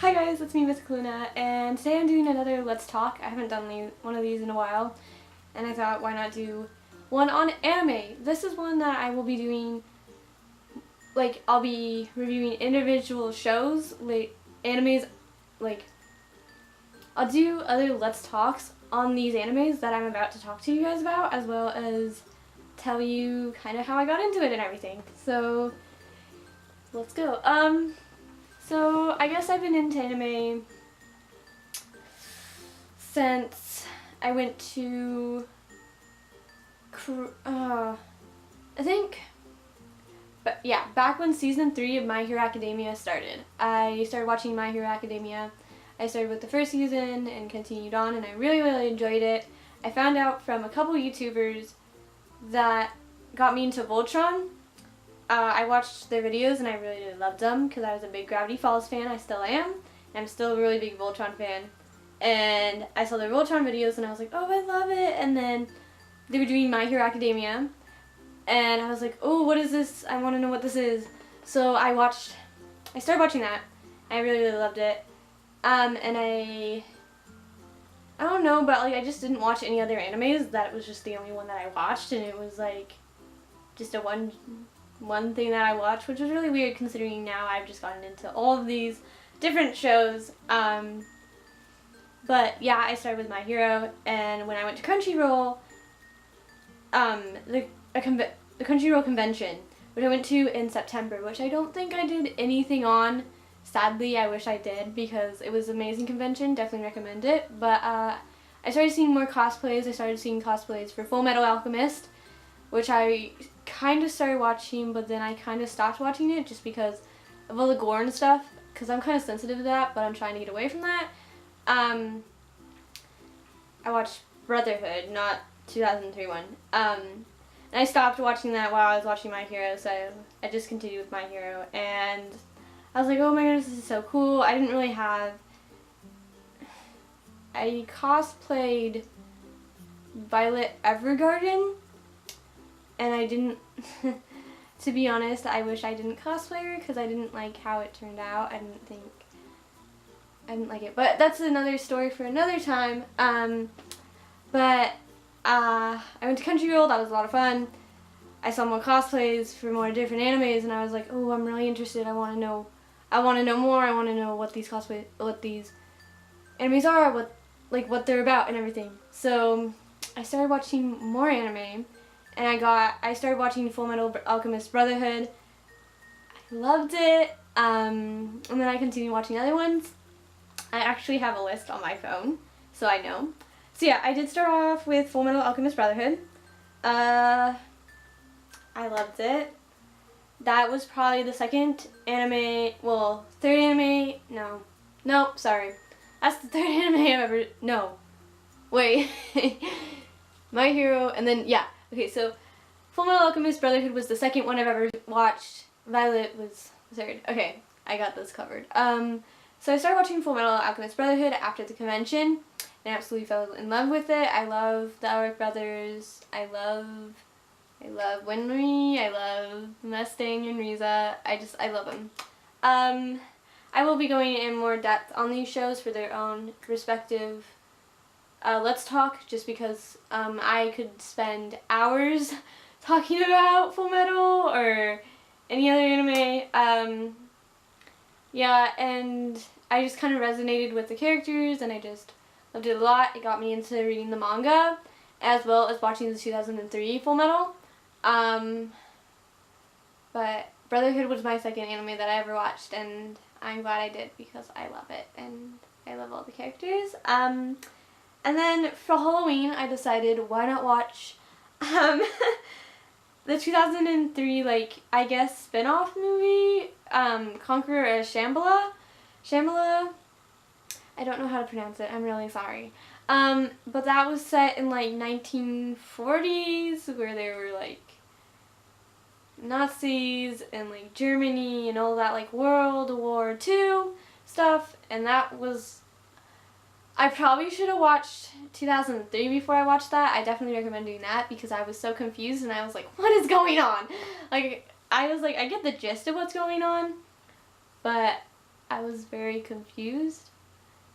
Hi guys, it's me, Miss Kaluna, and today I'm doing another Let's Talk. I haven't done one of these in a while, and I thought why not do one on anime. This is one that I will be doing, like, I'll be reviewing individual shows, like, animes, like, I'll do other Let's Talks on these animes that I'm about to talk to you guys about, as well as tell you kind of how I got into it and everything. So, let's go. So I guess I've been into anime since I went to, back when season 3 of My Hero Academia started. I started watching My Hero Academia. I started with the first season and continued on, and I really enjoyed it. I found out from a couple YouTubers that got me into Voltron. I watched their videos and I really loved them because I was a big Gravity Falls fan. I still am. And I'm still a really big Voltron fan. And I saw their Voltron videos and I was like, oh, I love it. And then they were doing My Hero Academia. And I was like, oh, what is this? I want to know what this is. So I started watching that. I really loved it. And I don't know, but like I just didn't watch any other animes. That was just the only one that I watched, and it was like just a one thing that I watched, which was really weird considering now I've just gotten into all of these different shows. But yeah, I started with My Hero, and when I went to Crunchyroll, the Crunchyroll convention, which I went to in September, which I don't think I did anything on. Sadly, I wish I did because it was an amazing convention. Definitely recommend it. But I started seeing more cosplays. I started seeing cosplays for Full Metal Alchemist, which I kind of started watching, but then I kind of stopped watching it just because of all the gore and stuff, because I'm kind of sensitive to that, but I'm trying to get away from that. I watched Brotherhood, not 2003 one. And I stopped watching that while I was watching My Hero, so I just continued with My Hero, and I was like, oh my goodness, this is so cool. I cosplayed Violet Evergarden, and I didn't, to be honest, I wish I didn't cosplay her because I didn't like how it turned out. I didn't like it. But that's another story for another time. I went to Crunchyroll. That was a lot of fun. I saw more cosplays for more different animes, and I was like, oh, I'm really interested. I want to know more. I want to know what these animes are, what they're about and everything. So I started watching more anime, and I started watching Full Metal Alchemist Brotherhood. I loved it. And then I continued watching other ones. I actually have a list on my phone, so I know. So yeah, I did start off with Full Metal Alchemist Brotherhood. I loved it. That was probably the third anime, sorry. That's the third anime I've ever, wait. My Hero, and then, yeah. Okay, so Full Metal Alchemist Brotherhood was the second one I've ever watched. Violet was the third. Okay, I got this covered. So I started watching Full Metal Alchemist Brotherhood after the convention, and absolutely fell in love with it. I love the Elric brothers. I love Winry, I love Mustang and Riza. I love them. I will be going in more depth on these shows for their own respective Let's Talk, just because I could spend hours talking about Full Metal or any other anime. Yeah, and I just kind of resonated with the characters, and I just loved it a lot. It got me into reading the manga, as well as watching the 2003 Full Metal. But Brotherhood was my second anime that I ever watched, and I'm glad I did because I love it and I love all the characters. And then for Halloween, I decided why not watch the 2003 spin-off movie, Conqueror Shambhala. I don't know how to pronounce it. I'm really sorry. But that was set in 1940s, where there were Nazis and Germany and all that World War II stuff, and that was, I probably should have watched 2003 before I watched that. I definitely recommend doing that because I was so confused and I was like, what is going on? I was like, I get the gist of what's going on, but I was very confused.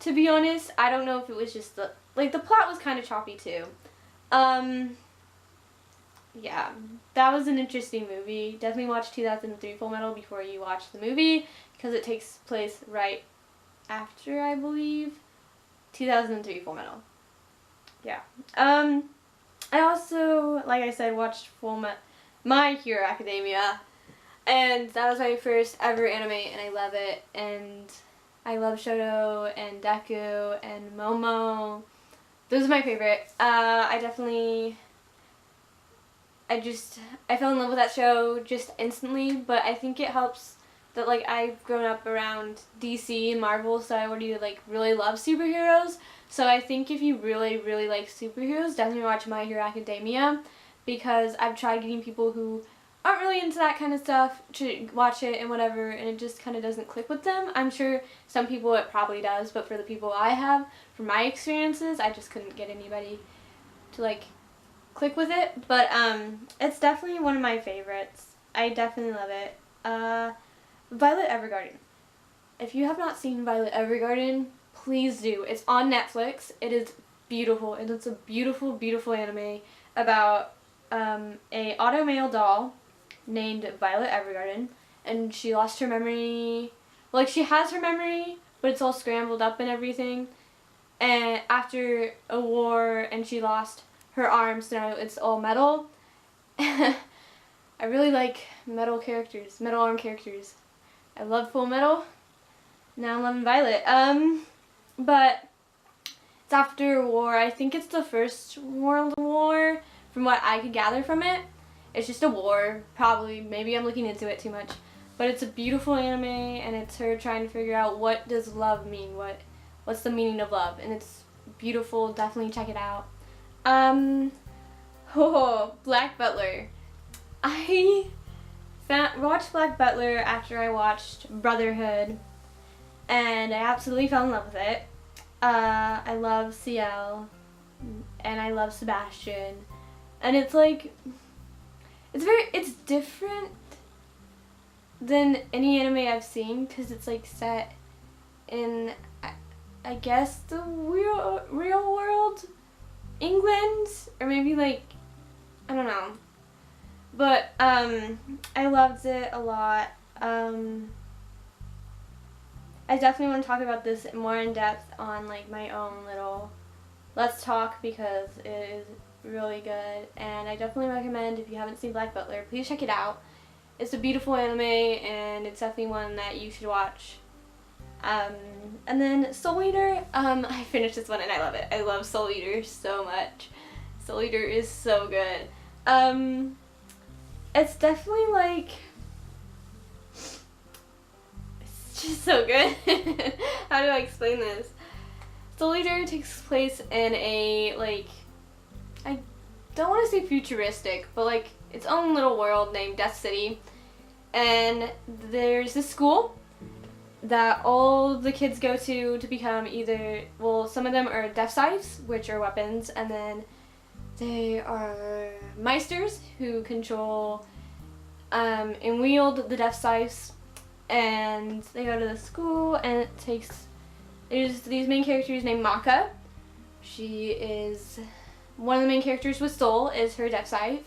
To be honest, I don't know if it was just the plot was kind of choppy too. Yeah, that was an interesting movie. Definitely watch 2003 Full Metal before you watch the movie because it takes place right after, I believe, 2003 Full Metal. Yeah. I also, like I said, watched My Hero Academia, and that was my first ever anime, and I love it. And I love Shoto and Deku and Momo. Those are my favorite. I fell in love with that show just instantly, but I think it helps that like I've grown up around DC and Marvel, so I already like really love superheroes. So I think if you really, really like superheroes, definitely watch My Hero Academia, because I've tried getting people who aren't really into that kind of stuff to watch it and whatever, and it just kind of doesn't click with them. I'm sure some people it probably does, but for the people I have, from my experiences, I just couldn't get anybody to like click with it. But it's definitely one of my favorites. I definitely love it. Violet Evergarden. If you have not seen Violet Evergarden, please do. It's on Netflix. It is beautiful, and it's a beautiful, beautiful anime about a auto male doll named Violet Evergarden, and she lost her memory. Like, she has her memory, but it's all scrambled up and everything. And after a war, and she lost her arms, so now it's all metal. I really like metal characters, metal arm characters. I love Full Metal. Now I'm loving Violet. But it's after a war. I think it's the First World War, from what I could gather from it. It's just a war, probably. Maybe I'm looking into it too much. But it's a beautiful anime, and it's her trying to figure out what does love mean, what's the meaning of love, and it's beautiful. Definitely check it out. Black Butler. I watched Black Butler after I watched Brotherhood, and I absolutely fell in love with it. I love CL, and I love Sebastian, and it's like, it's different than any anime I've seen, because it's like set in, I guess, the real world, England, or maybe like, I don't know. But I loved it a lot. I definitely want to talk about this more in depth on like my own little Let's Talk, because it is really good, and I definitely recommend, if you haven't seen Black Butler, please check it out. It's a beautiful anime, and it's definitely one that you should watch. And then Soul Eater, I finished this one and I love it. I love Soul Eater so much. Soul Eater is so good. It's definitely like, it's just so good. How do I explain this? Soul Eater takes place in a, like, I don't want to say futuristic, but like its own little world named Death City. And there's this school that all the kids go to become either, well, some of them are death scythes, which are weapons, and then they are meisters who control and wield the death scythes. And they go to the school, and there's these main characters named Maka. She is one of the main characters with Soul, is her death scythe.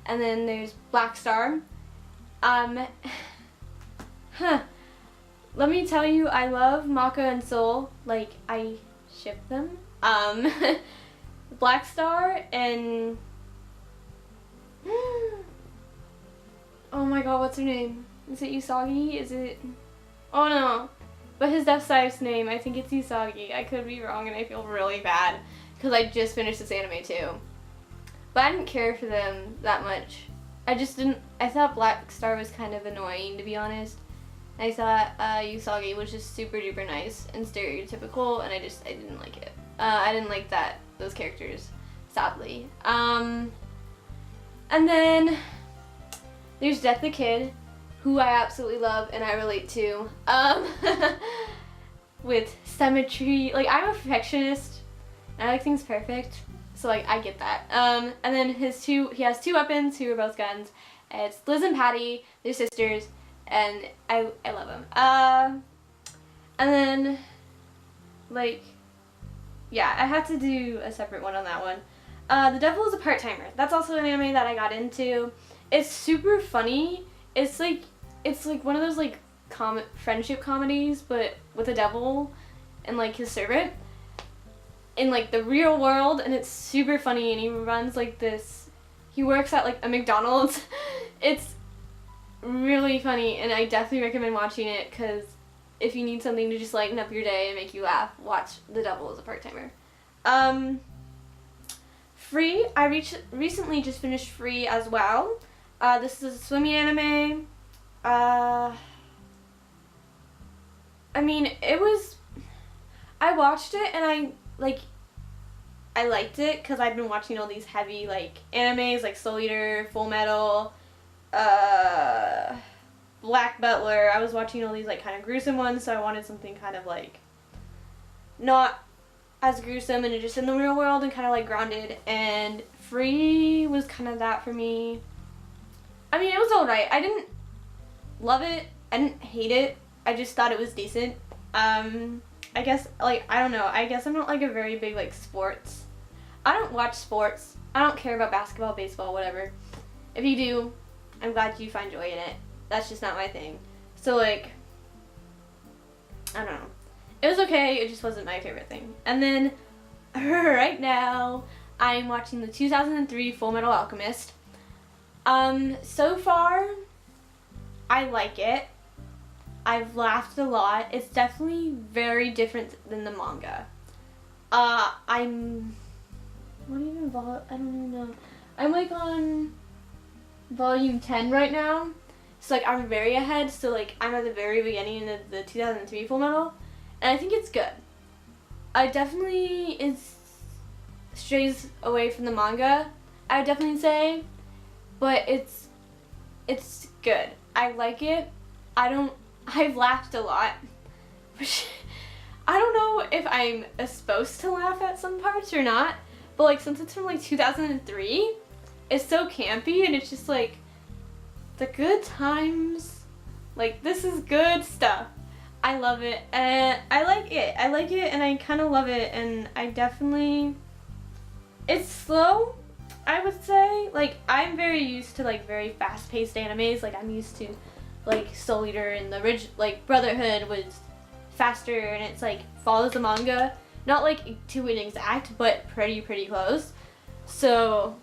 And then there's Black Star. Let me tell you, I love Maka and Soul. Like, I ship them. Black Star and oh my god, what's her name? Is it Usagi? Is it? Oh no. But his death scythe's name, I think it's Usagi. I could be wrong, and I feel really bad because I just finished this anime too. But I didn't care for them that much. I thought Black Star was kind of annoying, to be honest. I thought Usagi was just super duper nice and stereotypical, and I didn't like it. I didn't like those characters, sadly. And then there's Death the Kid, who I absolutely love and I relate to. With symmetry, like, I'm a perfectionist and I like things perfect, so like I get that. And then he has two weapons who are both guns. It's Liz and Patty, they're sisters, and I love them. And then, like, yeah, I have to do a separate one on that one. The Devil is a Part-Timer. That's also an anime that I got into. It's super funny. It's like one of those like friendship comedies, but with a devil and like his servant in like the real world, and it's super funny. And he runs like this. He works at like a McDonald's. It's really funny, and I definitely recommend watching it because if you need something to just lighten up your day and make you laugh, watch The Devil is a Part-Timer. Free. I recently just finished Free as well. This is a swimming anime. I mean, I watched it and I liked it because I've been watching all these heavy like animes like Soul Eater, Full Metal, Black Butler. I was watching all these like kind of gruesome ones, so I wanted something kind of like not as gruesome and just in the real world and kind of like grounded, and Free was kind of that for me. I mean, it was alright. I didn't love it. I didn't hate it. I just thought it was decent. I guess, like, I don't know. I guess I'm not like a very big like sports. I don't watch sports. I don't care about basketball, baseball, whatever. If you do, I'm glad you find joy in it. That's just not my thing. So like, I don't know. It was okay, it just wasn't my favorite thing. And then, right now, I'm watching the 2003 Full Metal Alchemist. So far, I like it. I've laughed a lot. It's definitely very different than the manga. I don't even know. I'm like on volume 10 right now. So like I'm very ahead. So like I'm at the very beginning of the 2003 Full Metal. And I think it's good. I definitely strays away from the manga, I would definitely say. But it's good. I like it. I've laughed a lot. Which I don't know if I'm supposed to laugh at some parts or not. But like since it's from like 2003, it's so campy and it's just like the good times. Like this is good stuff. I love it, and I like it. I like it, and I kind of love it, and I definitely... It's slow, I would say. Like, I'm very used to, like, very fast-paced animes. Like, I'm used to, like, Soul Eater and the like, Brotherhood was faster, and it's, like, follows the manga. Not, like, to an exact, but pretty close. So,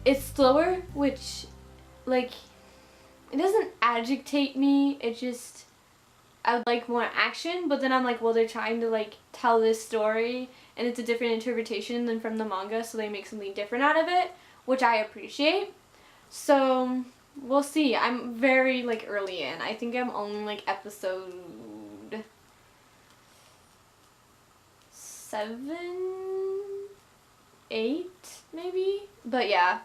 it's slower, which, like... It doesn't agitate me, it just, I would like more action, but then I'm like, well, they're trying to like tell this story, and it's a different interpretation than from the manga, so they make something different out of it, which I appreciate. So, we'll see. I'm very like early in. I think I'm only like episode 7, 8, maybe? But yeah.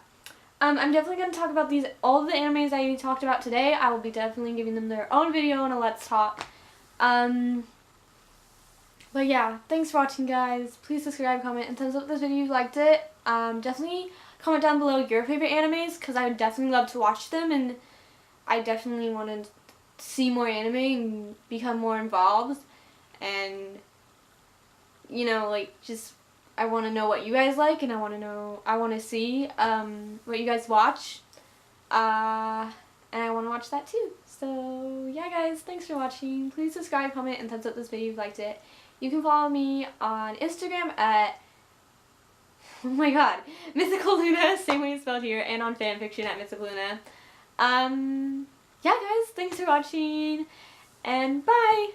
I'm definitely going to talk about all of the animes I talked about today. I will be definitely giving them their own video and a Let's Talk. But yeah, thanks for watching, guys. Please subscribe, comment, and thumbs up this video if you liked it. Definitely comment down below your favorite animes, because I would definitely love to watch them, and I definitely want to see more anime and become more involved. And, you know, like, just... I want to know what you guys like, and I want to see what you guys watch, and I want to watch that too. So yeah, guys, thanks for watching. Please subscribe, comment, and thumbs up this video if you liked it. You can follow me on Instagram at, oh my god, Mythical Luna, same way it's spelled here, and on fanfiction at Mythical Luna. Yeah, guys, thanks for watching, and bye!